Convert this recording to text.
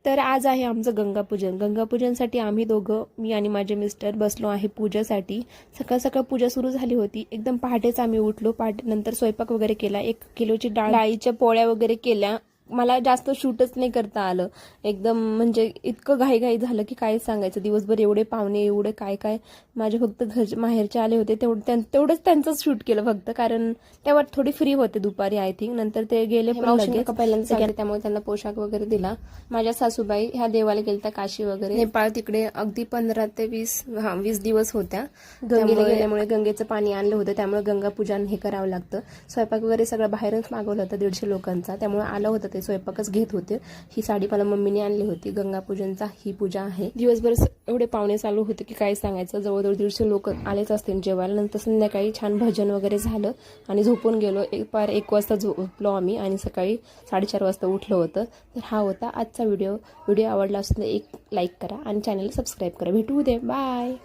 तर आज आहे आमचं गंगापूजन. गंगापूजनसाठी आम्ही दोघं, मी आणि माझे मिस्टर बसलो आहे पूजेसाठी. सकाळ सकाळ पूजा सुरू झाली होती. एकदम पहाटेच आम्ही उठलो. नंतर स्वयंपाक वगैरे केला. 1 किलोची डाळीच्या पोळ्या वगैरे केल्या. मला जास्त शूटच नाही करता आलं. एकदम म्हणजे इतकं घाईघाई झालं की काय सांगायचं. दिवसभर एवढे पाहुणे, एवढे काय काय. माझे फक्त माहेरचे आले होते, तेवढंच त्यांचंच शूट केलं फक्त, कारण तेव्हा थोडी फ्री होते दुपारी आय थिंक. नंतर ते गेले पण लगेच. पहिल्यांदा त्यामुळे त्यांना पोशाख वगैरे दिला. माझ्या सासूबाई ह्या देवाला गेलत्या काशी वगैरे. नेपाळ तिकडे अगदी 15 ते 20 दिवस होत्या. गंगेला गेल्यामुळे गंगेचं पाणी आणलं होतं, त्यामुळे गंगा पूजन हे करावं लागतं. स्वयंपाक वगैरे सगळं बाहेरच मागवलं होतं 150 लोकांचा, त्यामुळे आलं होतं ते स्वयंपाकच घेत होते. ही साडी मला मम्मीने आणली होती. गंगापूजनचा ही पूजा आहे. दिवसभर एवढे पाहुणे चालू होते की काय सांगायचं. जवळजवळ 150 लोक आलेच असतील जेवायला. नंतर संध्याकाळी छान भजन वगैरे झालं आणि झोपून गेलो. 1 वाजता झोपलो आम्ही आणि सकाळी 4:30 वाजता उठलो होतं. तर हा होता आजचा व्हिडिओ. आवडला असेल तर एक लाईक करा आणि चॅनलला सबस्क्राईब करा. भेटू उद्या. बाय.